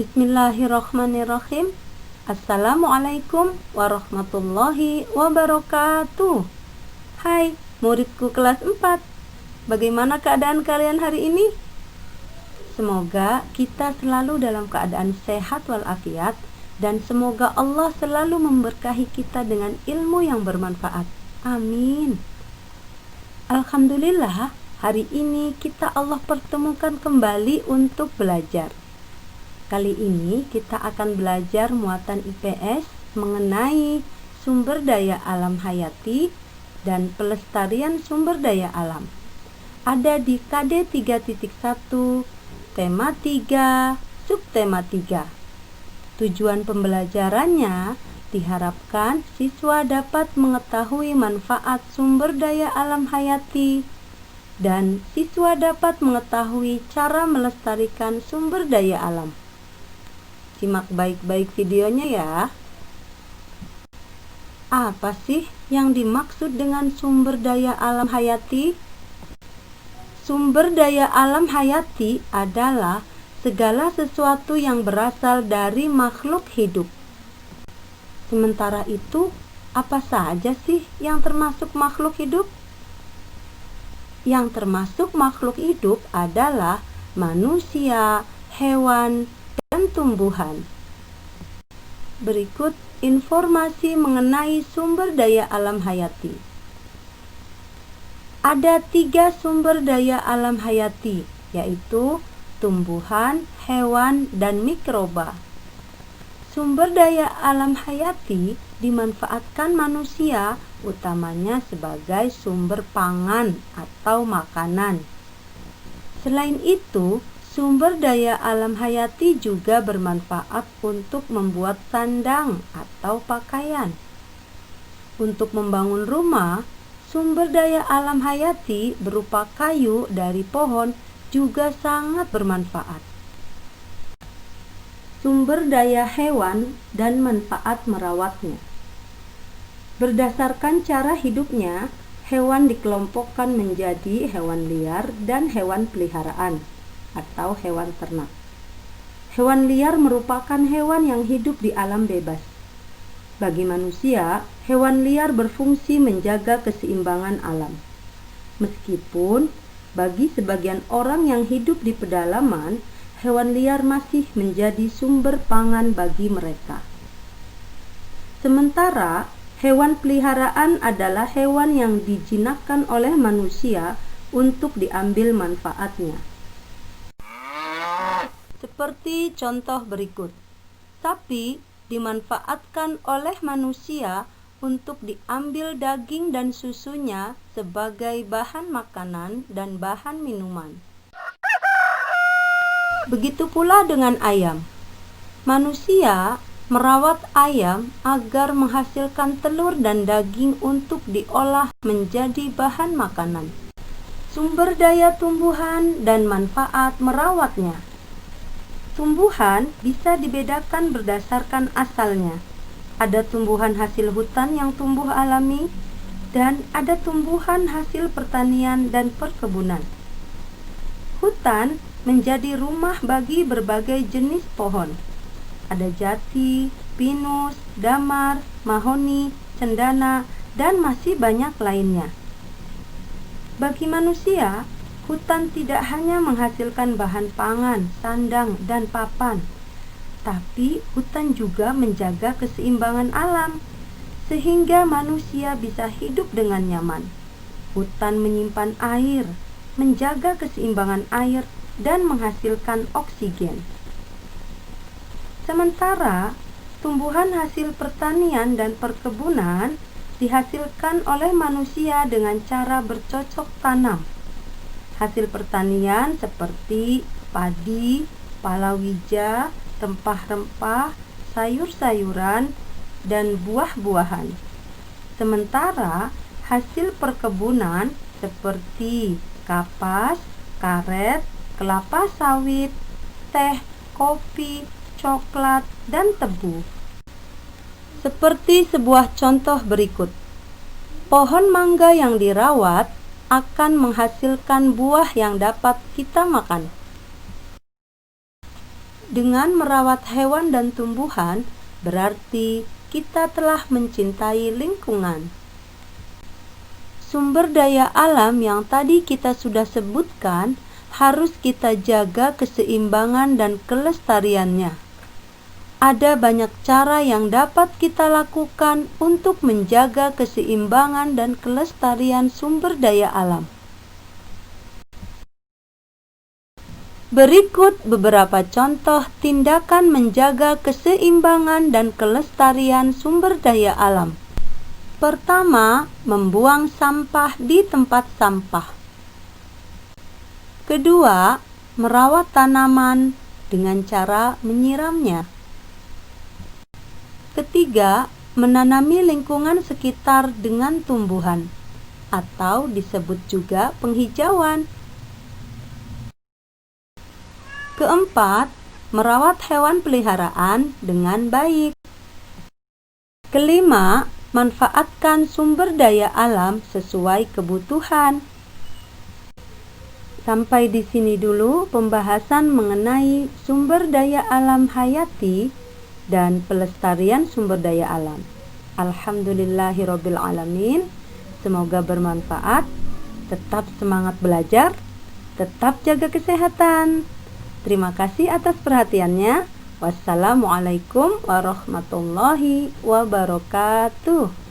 Bismillahirrahmanirrahim. Assalamualaikum warahmatullahi wabarakatuh. Hai muridku kelas 4. Bagaimana keadaan kalian hari ini? Semoga kita selalu dalam keadaan sehat walafiat, dan semoga Allah selalu memberkahi kita dengan ilmu yang bermanfaat. Amin. Alhamdulillah, hari ini kita Allah pertemukan kembali untuk belajar. Kali ini kita akan belajar muatan IPS mengenai sumber daya alam hayati dan pelestarian sumber daya alam. Ada di KD 3.1, tema 3, subtema 3. Tujuan pembelajarannya diharapkan siswa dapat mengetahui manfaat sumber daya alam hayati dan siswa dapat mengetahui cara melestarikan sumber daya alam. Simak baik-baik videonya ya. Apa sih yang dimaksud dengan sumber daya alam hayati? Sumber daya alam hayati adalah segala sesuatu yang berasal dari makhluk hidup. Sementara itu, apa saja sih yang termasuk makhluk hidup? Yang termasuk makhluk hidup adalah manusia, hewan, dan tumbuhan. Berikut informasi mengenai sumber daya alam hayati. Ada 3 sumber daya alam hayati, yaitu tumbuhan, hewan, dan mikroba. Sumber daya alam hayati dimanfaatkan manusia utamanya sebagai sumber pangan atau makanan. Selain itu, sumber daya alam hayati juga bermanfaat untuk membuat sandang atau pakaian. Untuk membangun rumah, sumber daya alam hayati berupa kayu dari pohon juga sangat bermanfaat. Sumber daya hewan dan manfaat merawatnya. Berdasarkan cara hidupnya, hewan dikelompokkan menjadi hewan liar dan hewan peliharaan atau hewan ternak. Hewan liar merupakan hewan yang hidup di alam bebas. Bagi manusia, hewan liar berfungsi menjaga keseimbangan alam. Meskipun bagi sebagian orang yang hidup di pedalaman, hewan liar masih menjadi sumber pangan bagi mereka. Sementara, hewan peliharaan adalah hewan yang dijinakkan oleh manusia untuk diambil manfaatnya. Seperti contoh berikut. Sapi dimanfaatkan oleh manusia untuk diambil daging dan susunya sebagai bahan makanan dan bahan minuman. Begitu pula dengan ayam. Manusia merawat ayam agar menghasilkan telur dan daging untuk diolah menjadi bahan makanan. Sumber daya tumbuhan dan manfaat merawatnya. Tumbuhan bisa dibedakan berdasarkan asalnya. Ada tumbuhan hasil hutan yang tumbuh alami, dan ada tumbuhan hasil pertanian dan perkebunan. Hutan menjadi rumah bagi berbagai jenis pohon. Ada jati, pinus, damar, mahoni, cendana, dan masih banyak lainnya. Bagi manusia, hutan tidak hanya menghasilkan bahan pangan, sandang, dan papan, tapi hutan juga menjaga keseimbangan alam, sehingga manusia bisa hidup dengan nyaman. Hutan menyimpan air, menjaga keseimbangan air, dan menghasilkan oksigen. Sementara, tumbuhan hasil pertanian dan perkebunan dihasilkan oleh manusia dengan cara bercocok tanam. Hasil pertanian seperti padi, palawija, rempah-rempah, sayur-sayuran, dan buah-buahan. Sementara hasil perkebunan seperti kapas, karet, kelapa sawit, teh, kopi, coklat, dan tebu. Seperti sebuah contoh berikut. Pohon mangga yang dirawat akan menghasilkan buah yang dapat kita makan. Dengan merawat hewan dan tumbuhan, berarti kita telah mencintai lingkungan. Sumber daya alam yang tadi kita sudah sebutkan harus kita jaga keseimbangan dan kelestariannya. Ada banyak cara yang dapat kita lakukan untuk menjaga keseimbangan dan kelestarian sumber daya alam. Berikut beberapa contoh tindakan menjaga keseimbangan dan kelestarian sumber daya alam. Pertama, membuang sampah di tempat sampah. Kedua, merawat tanaman dengan cara menyiramnya. Ketiga, menanami lingkungan sekitar dengan tumbuhan, atau disebut juga penghijauan. Keempat, merawat hewan peliharaan dengan baik. Kelima, manfaatkan sumber daya alam sesuai kebutuhan. Sampai di sini dulu pembahasan mengenai sumber daya alam hayati dan pelestarian sumber daya alam. Alhamdulillahirabbil alamin. Semoga bermanfaat. Tetap semangat belajar, tetap jaga kesehatan. Terima kasih atas perhatiannya. Wassalamualaikum warahmatullahi wabarakatuh.